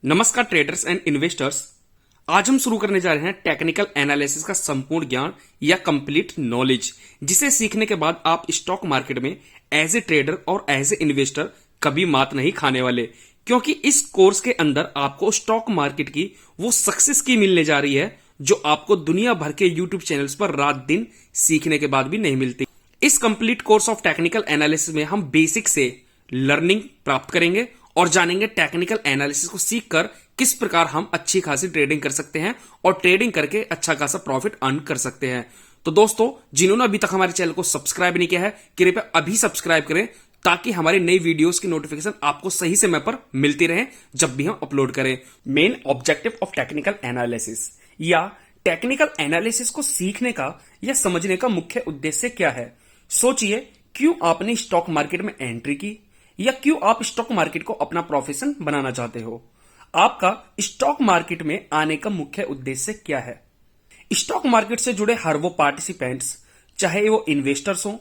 नमस्कार traders and investors. आज हम शुरू करने जा रहे हैं टेक्निकल एनालिसिस का संपूर्ण ज्ञान या कंप्लीट नॉलेज, जिसे सीखने के बाद आप स्टॉक मार्केट में एज ए ट्रेडर और एज ए इन्वेस्टर कभी मात नहीं खाने वाले, क्योंकि इस कोर्स के अंदर आपको स्टॉक मार्केट की वो सक्सेस की मिलने जा रही है जो आपको दुनिया भर के यूट्यूब चैनल्स पर रात दिन सीखने के बाद भी नहीं मिलती। इस complete course of technical analysis में हम बेसिक से लर्निंग प्राप्त करेंगे और जानेंगे टेक्निकल एनालिसिस को सीखकर किस प्रकार हम अच्छी खासी ट्रेडिंग कर सकते हैं और ट्रेडिंग करके अच्छा खासा प्रॉफिट अर्न कर सकते हैं। तो दोस्तों, जिन्होंने अभी तक हमारे चैनल को सब्सक्राइब नहीं किया है, कृपया अभी सब्सक्राइब करें ताकि हमारी नई वीडियोस की नोटिफिकेशन आपको सही समय पर मिलती रहे जब भी हम अपलोड करें। Main objective of technical analysis या टेक्निकल एनालिसिस को सीखने का या समझने का मुख्य उद्देश्य क्या है? सोचिए, क्यों आपने स्टॉक मार्केट में एंट्री की या क्यों आप स्टॉक मार्केट को अपना प्रोफेशन बनाना चाहते हो? आपका स्टॉक मार्केट में आने का मुख्य उद्देश्य क्या है? स्टॉक मार्केट से जुड़े हर वो पार्टिसिपेंट्स, चाहे वो इन्वेस्टर्स हो,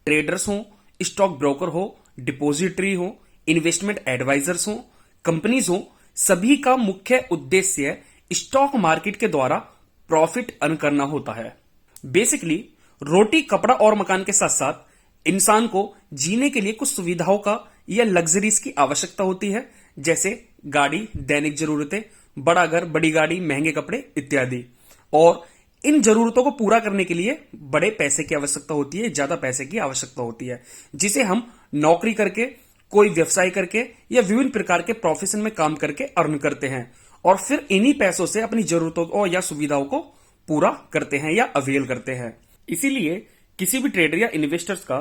ट्रेडर्स हो, स्टॉक ब्रोकर हो, डिपोजिटरी हो, इन्वेस्टमेंट एडवाइजर्स हो, कंपनीज हो, सभी का मुख्य उद्देश्य स्टॉक मार्केट के द्वारा प्रॉफिट अर्न करना होता है। बेसिकली रोटी, कपड़ा और मकान के साथ साथ इंसान को जीने के लिए कुछ सुविधाओं का या लग्जरीज की आवश्यकता होती है, जैसे गाड़ी, दैनिक जरूरतें, बड़ा घर, बड़ी गाड़ी, महंगे कपड़े इत्यादि। और इन जरूरतों को पूरा करने के लिए बड़े पैसे की आवश्यकता होती है, ज्यादा पैसे की आवश्यकता होती है, जिसे हम नौकरी करके, कोई व्यवसाय करके या विभिन्न प्रकार के प्रोफेशन में काम करके अर्न करते हैं और फिर इन्हीं पैसों से अपनी जरूरतों को या सुविधाओं को पूरा करते हैं या अवेल करते हैं। इसीलिए किसी भी ट्रेडर या इन्वेस्टर्स का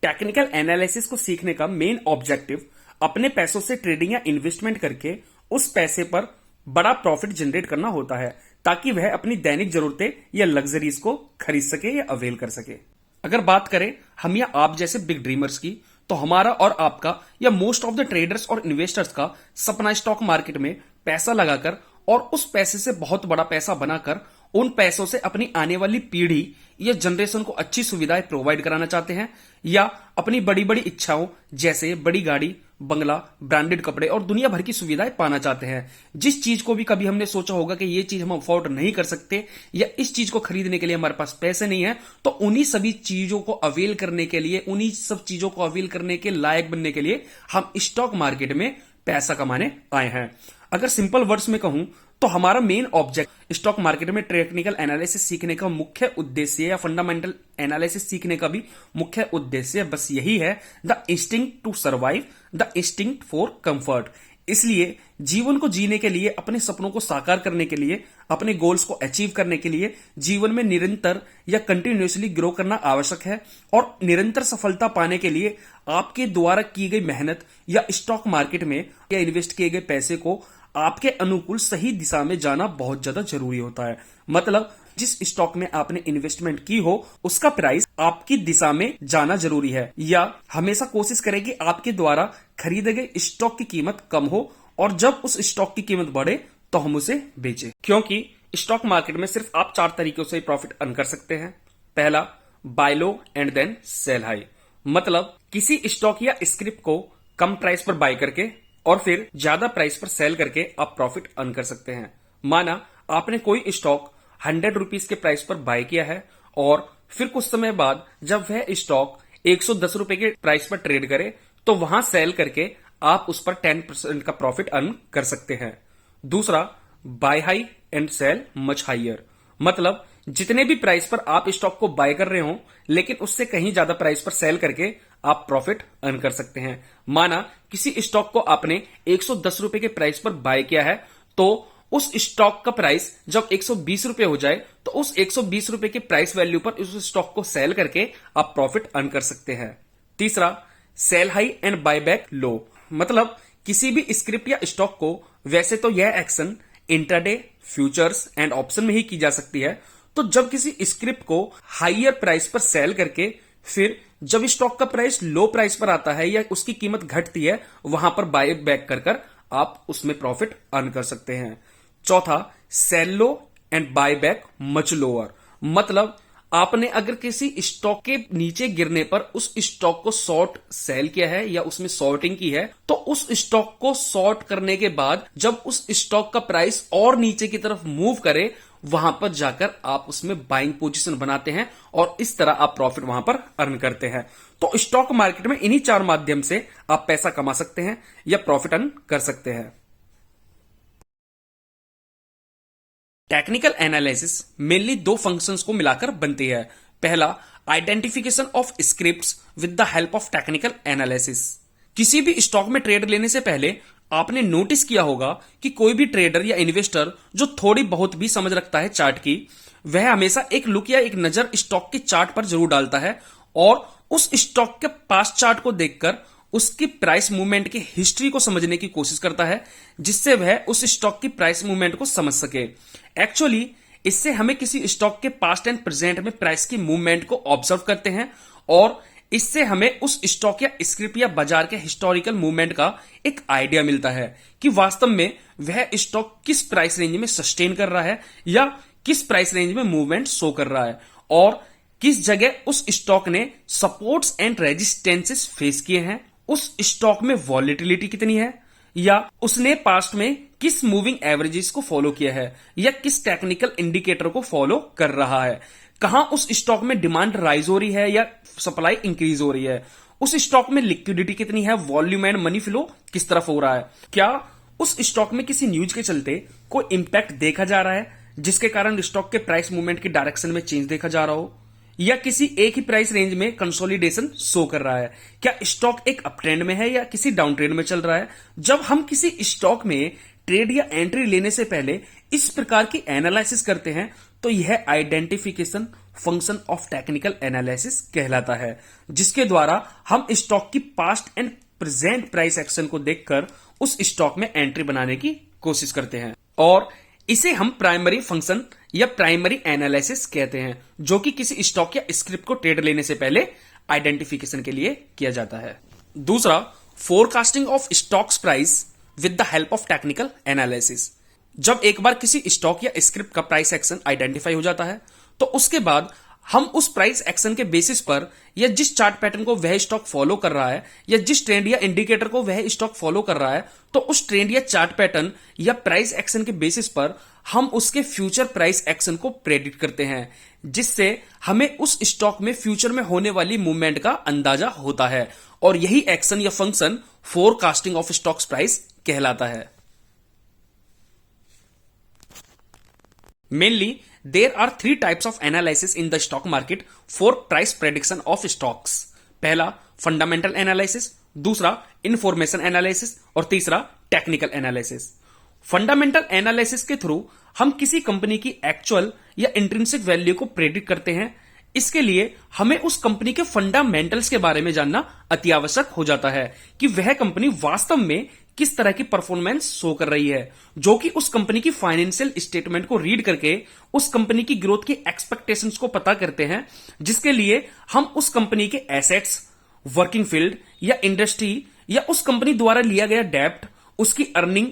टेक्निकल एनालिसिस को सीखने का मेन ऑब्जेक्टिव अपने पैसों से ट्रेडिंग या इन्वेस्टमेंट करके उस पैसे पर बड़ा प्रॉफिट जनरेट करना होता है, ताकि वह अपनी दैनिक जरूरतें या लग्जरीज को खरीद सके या अवेल कर सके। अगर बात करें हम या आप जैसे बिग ड्रीमर्स की, तो हमारा और आपका या मोस्ट ऑफ द ट्रेडर्स और इन्वेस्टर्स का सपना स्टॉक मार्केट में पैसा लगाकर और उस पैसे से बहुत बड़ा पैसा बनाकर उन पैसों से अपनी आने वाली पीढ़ी या जनरेशन को अच्छी सुविधाएं प्रोवाइड कराना चाहते हैं, या अपनी बड़ी बड़ी इच्छाओं जैसे बड़ी गाड़ी, बंगला, ब्रांडेड कपड़े और दुनिया भर की सुविधाएं पाना चाहते हैं। जिस चीज को भी कभी हमने सोचा होगा कि ये चीज हम अफोर्ड नहीं कर सकते या इस चीज को खरीदने के लिए हमारे पास पैसे नहीं है, तो उन्हीं सभी चीजों को अवेल करने के लिए, उन्हीं सब चीजों को अवेल करने के लायक बनने के लिए हम स्टॉक मार्केट में पैसा कमाने आए हैं। अगर सिंपल वर्ड्स में कहूं तो हमारा मेन ऑब्जेक्ट स्टॉक मार्केट में टेक्निकल एनालिसिस सीखने का मुख्य उद्देश्य या फंडामेंटल एनालिसिस सीखने का भी मुख्य उद्देश्य बस यही है, the instinct to survive, the instinct for comfort. इसलिए जीवन को जीने के लिए, अपने सपनों को साकार करने के लिए, अपने गोल्स को अचीव करने के लिए जीवन में निरंतर या कंटिन्यूसली ग्रो करना आवश्यक है, और निरंतर सफलता पाने के लिए आपके द्वारा की गई मेहनत या स्टॉक मार्केट में या इन्वेस्ट किए गए पैसे को आपके अनुकूल सही दिशा में जाना बहुत ज्यादा जरूरी होता है। मतलब जिस स्टॉक में आपने इन्वेस्टमेंट की हो उसका प्राइस आपकी दिशा में जाना जरूरी है, या हमेशा कोशिश करें कि आपके द्वारा खरीदे गए स्टॉक की कीमत कम हो और जब उस स्टॉक की कीमत बढ़े तो हम उसे बेचें। क्योंकि स्टॉक मार्केट में सिर्फ आप 4 तरीकों से प्रॉफिट अर्न कर सकते हैं। पहला, buy low and then sell high. मतलब किसी स्टॉक या स्क्रिप्ट को कम प्राइस पर बाय करके और फिर ज्यादा प्राइस पर सेल करके आप प्रॉफिट अर्न कर सकते हैं। माना आपने कोई स्टॉक 100 रुपीज के प्राइस पर बाय किया है और फिर कुछ समय बाद जब वह स्टॉक 110 रुपए के प्राइस पर ट्रेड करे तो वहां सेल करके आप उस पर 10% का प्रॉफिट अर्न कर सकते हैं। दूसरा, buy high and sell much higher. मतलब जितने भी प्राइस पर आप स्टॉक को बाय कर रहे हो लेकिन उससे कहीं ज्यादा प्राइस पर सेल करके आप प्रॉफिट अर्न कर सकते हैं। माना किसी स्टॉक को आपने 110 रुपए के प्राइस पर बाय किया है, तो उस स्टॉक का प्राइस जब 120 रुपए हो जाए तो उस 120 रुपए के प्राइस वैल्यू पर उस स्टॉक को सेल करके आप प्रॉफिट अर्न कर सकते हैं। तीसरा, sell high and buy back low. मतलब किसी भी स्क्रिप्ट या स्टॉक को, वैसे तो यह action intraday, futures and option में ही की जा सकती है, तो जब किसी स्क्रिप्ट को हाइयर प्राइस पर सेल करके फिर जब स्टॉक का प्राइस लो प्राइस पर आता है या उसकी कीमत घटती है, वहां पर बाय बैक कर आप उसमें प्रॉफिट अर्न कर सकते हैं। चौथा, sell low and buy back much lower. मतलब आपने अगर किसी स्टॉक के नीचे गिरने पर उस स्टॉक को शॉर्ट सेल किया है या उसमें शॉर्टिंग की है, तो उस स्टॉक को शॉर्ट करने के बाद जब उस स्टॉक का प्राइस और नीचे की तरफ मूव करे, वहां पर जाकर आप उसमें बाइंग पोजीशन बनाते हैं और इस तरह आप प्रॉफिट वहां पर अर्न करते हैं। तो स्टॉक मार्केट में इन्हीं 4 माध्यम से आप पैसा कमा सकते हैं या प्रॉफिट अर्न कर सकते हैं। टेक्निकल एनालिसिस मेनली 2 फंक्शंस को मिलाकर बनती है। पहला, identification of scripts with the help of technical analysis. किसी भी स्टॉक में ट्रेड लेने से पहले आपने नोटिस किया होगा कि कोई भी ट्रेडर या इन्वेस्टर जो थोड़ी बहुत भी समझ रखता है चार्ट की, वह हमेशा एक लुक या एक नजर स्टॉक के चार्ट पर जरूर डालता है और उस स्टॉक के पास्ट चार्ट को देखकर उसकी प्राइस मूवमेंट की हिस्ट्री को समझने की कोशिश करता है, जिससे वह उस स्टॉक की प्राइस मूवमेंट को समझ सके। एक्चुअली इससे हमें किसी स्टॉक के पास्ट एंड प्रेजेंट में प्राइस की मूवमेंट को ऑब्जर्व करते हैं और इससे हमें उस स्टॉक या स्क्रिप्ट या बाजार के हिस्टोरिकल मूवमेंट का एक आइडिया मिलता है कि वास्तव में वह स्टॉक किस प्राइस रेंज में सस्टेन कर रहा है या किस प्राइस रेंज में मूवमेंट शो कर रहा है और किस जगह उस स्टॉक ने सपोर्ट्स एंड रेजिस्टेंसेस फेस किए हैं, उस स्टॉक में वॉलेटिलिटी कितनी है या उसने पास्ट में किस मूविंग एवरेजेस को फॉलो किया है या किस टेक्निकल इंडिकेटर को फॉलो कर रहा है, कहां उस स्टॉक में डिमांड राइज हो रही है या सप्लाई इंक्रीज हो रही है, उस स्टॉक में लिक्विडिटी कितनी है, वॉल्यूम एंड मनी फ्लो किस तरफ हो रहा है, क्या उस स्टॉक में किसी न्यूज के चलते कोई इंपैक्ट देखा जा रहा है जिसके कारण स्टॉक के प्राइस मूवमेंट की डायरेक्शन में चेंज देखा जा रहा हो या किसी एक ही प्राइस रेंज में कंसोलिडेशन शो कर रहा है, क्या स्टॉक एक अप ट्रेंड में है या किसी डाउन ट्रेंड में चल रहा है। जब हम किसी स्टॉक में ट्रेड या एंट्री लेने से पहले इस प्रकार की एनालिसिस करते हैं तो यह identification function of technical analysis कहलाता है, जिसके द्वारा हम स्टॉक की past and present price action को देखकर उस स्टॉक में एंट्री बनाने की कोशिश करते हैं और इसे हम प्राइमरी फंक्शन या प्राइमरी एनालिसिस कहते हैं, जो कि किसी स्टॉक या स्क्रिप्ट को ट्रेड लेने से पहले आइडेंटिफिकेशन के लिए किया जाता है। दूसरा, forecasting of stocks price with the help of technical analysis. जब एक बार किसी स्टॉक या स्क्रिप्ट का प्राइस एक्शन आइडेंटिफाई हो जाता है तो उसके बाद हम उस प्राइस एक्शन के बेसिस पर या जिस चार्ट पैटर्न को वह स्टॉक फॉलो कर रहा है या जिस ट्रेंड या इंडिकेटर को वह स्टॉक फॉलो कर रहा है, तो उस ट्रेंड या चार्ट पैटर्न या प्राइस एक्शन के बेसिस पर हम उसके फ्यूचर प्राइस एक्शन को प्रेडिक्ट करते हैं, जिससे हमें उस स्टॉक में फ्यूचर में होने वाली मूवमेंट का अंदाजा होता है और यही एक्शन या function forecasting of stocks price कहलाता है। Mainly, there are 3 types of analysis in the stock market for price prediction of stocks. पहला, फंडामेंटल एनालिसिस, दूसरा इंफॉर्मेशन एनालिसिस और तीसरा टेक्निकल एनालिसिस। फंडामेंटल एनालिसिस के थ्रू हम किसी कंपनी की एक्चुअल या इंट्रिंसिक वैल्यू को प्रेडिक्ट करते हैं। इसके लिए हमें उस कंपनी के फंडामेंटल्स के बारे में जानना अति आवश्यक हो जाता है कि वह कंपनी वास्तव में किस तरह की परफॉर्मेंस शो कर रही है, जो कि उस कंपनी की फाइनेंशियल स्टेटमेंट को रीड करके उस कंपनी की ग्रोथ की एक्सपेक्टेशंस को पता करते हैं, जिसके लिए हम उस कंपनी के एसेट्स, वर्किंग फील्ड या इंडस्ट्री या उस कंपनी द्वारा लिया गया डेब्ट, उसकी अर्निंग,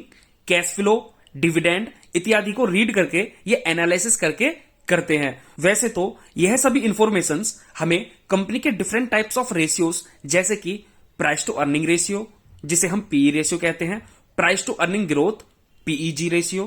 कैश फ्लो, डिविडेंड इत्यादि को रीड करके ये एनालिसिस करके करते हैं। वैसे तो यह सभी इंफॉर्मेशंस हमें कंपनी के डिफरेंट टाइप्स ऑफ रेशियोज जैसे कि प्राइस टू अर्निंग रेशियो जिसे हम पीई रेशियो कहते हैं, price to earning growth PEG ratio,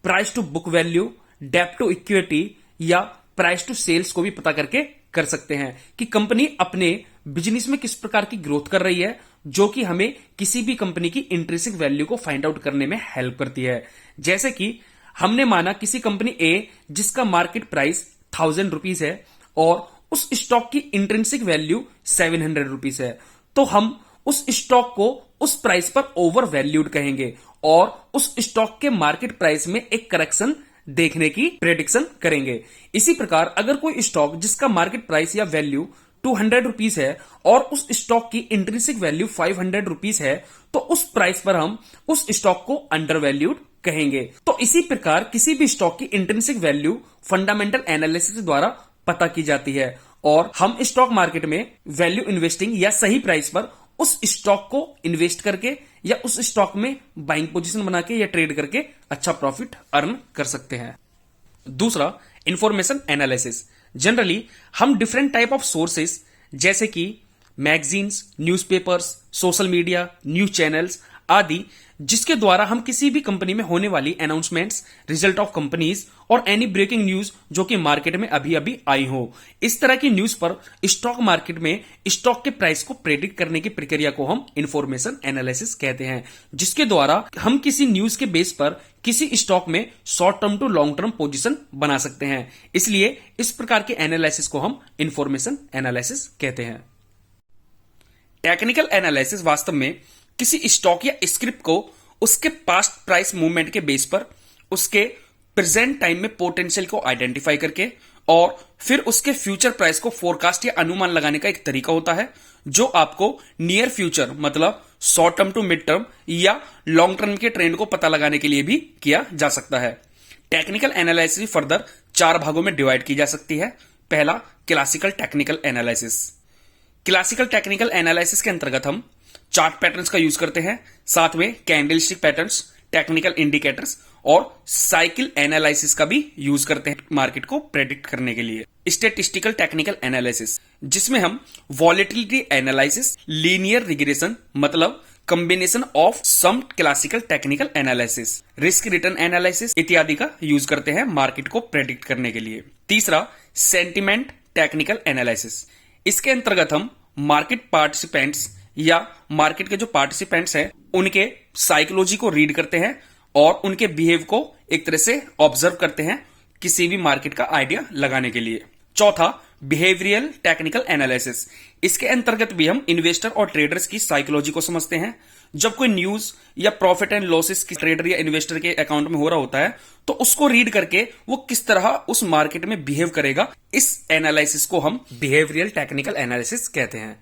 price to book value, डेब्ट टू इक्विटी या प्राइस टू सेल्स को भी पता करके कर सकते हैं कि कंपनी अपने बिजनेस में किस प्रकार की ग्रोथ कर रही है, जो कि हमें किसी भी कंपनी की इंट्रिंसिक वैल्यू को फाइंड आउट करने में हेल्प करती है। जैसे कि हमने माना किसी कंपनी ए जिसका मार्केट प्राइस 1000 रुपीज है और उस स्टॉक की इंट्रिंसिक वैल्यू 700 रुपीज है, तो हम उस स्टॉक को उस प्राइस पर ओवर वैल्यूड कहेंगे और उस स्टॉक के मार्केट प्राइस में एक करेक्शन देखने की प्रेडिक्शन करेंगे। इसी प्रकार अगर कोई स्टॉक जिसका मार्केट प्राइस या वैल्यू 200 रुपीज है और उस स्टॉक की इंट्रिंसिक वैल्यू 500 रुपीज है, तो उस प्राइस पर हम उस स्टॉक को अंडर वैल्यूड कहेंगे। तो इसी प्रकार किसी भी स्टॉक की इंट्रिंसिक वैल्यू फंडामेंटल एनालिसिस द्वारा पता की जाती है और हम स्टॉक मार्केट में वैल्यू इन्वेस्टिंग या सही प्राइस पर उस स्टॉक को इन्वेस्ट करके या उस स्टॉक में बाइंग पोजीशन बना के या ट्रेड करके अच्छा प्रॉफिट अर्न कर सकते हैं। दूसरा, इंफॉर्मेशन एनालिसिस, जनरली हम डिफरेंट टाइप ऑफ सोर्सेस जैसे कि magazines, newspapers, social media, news channels आदि, जिसके द्वारा हम किसी भी कंपनी में होने वाली अनाउंसमेंट्स, रिजल्ट ऑफ कंपनीज और एनी ब्रेकिंग न्यूज जो कि मार्केट में अभी अभी आई हो, इस तरह की न्यूज पर स्टॉक मार्केट में स्टॉक के प्राइस को प्रेडिक्ट करने की प्रक्रिया को हम इंफॉर्मेशन एनालिसिस कहते हैं, जिसके द्वारा हम किसी न्यूज के बेस पर किसी स्टॉक में short term to long term position बना सकते हैं। इसलिए इस प्रकार के एनालिसिस को हम इंफॉर्मेशन एनालिसिस कहते हैं। टेक्निकल एनालिसिस वास्तव में किसी स्टॉक या स्क्रिप्ट को उसके पास्ट प्राइस मूवमेंट के बेस पर उसके प्रेजेंट टाइम में पोटेंशियल को आइडेंटिफाई करके और फिर उसके फ्यूचर प्राइस को फोरकास्ट या अनुमान लगाने का एक तरीका होता है, जो आपको नियर फ्यूचर मतलब short term to mid term या लॉन्ग टर्म के ट्रेंड को पता लगाने के लिए भी किया जा सकता है। टेक्निकल एनालिसिस फर्दर 4 भागों में डिवाइड की जा सकती है। पहला, classical technical analysis. Classical technical analysis के अंतर्गत हम चार्ट पैटर्न्स का यूज करते हैं, साथ में कैंडलस्टिक पैटर्न्स, टेक्निकल इंडिकेटर्स और साइकिल एनालिसिस का भी यूज करते हैं मार्केट को प्रेडिक्ट करने के लिए। स्टैटिस्टिकल टेक्निकल एनालिसिस, जिसमें हम वॉलेटिलिटी एनालिसिस, लीनियर रिग्रेशन मतलब combination of some classical technical analysis, risk return analysis इत्यादि का यूज करते हैं मार्केट को प्रेडिक्ट करने के लिए। तीसरा, सेंटिमेंट टेक्निकल एनालिसिस। इसके अंतर्गत हम मार्केट पार्टिसिपेंट्स या मार्केट के जो पार्टिसिपेंट्स हैं उनके साइकोलॉजी को रीड करते हैं और उनके बिहेव को एक तरह से ऑब्जर्व करते हैं किसी भी मार्केट का आइडिया लगाने के लिए। चौथा, बिहेवियरल टेक्निकल एनालिसिस। इसके अंतर्गत भी हम इन्वेस्टर और ट्रेडर्स की साइकोलॉजी को समझते हैं। जब कोई न्यूज या प्रॉफिट एंड लॉसेस की ट्रेडर या इन्वेस्टर के अकाउंट में हो रहा होता है तो उसको रीड करके वो किस तरह उस मार्केट में बिहेव करेगा, इस एनालिसिस को हम बिहेवियरल टेक्निकल एनालिसिस कहते हैं।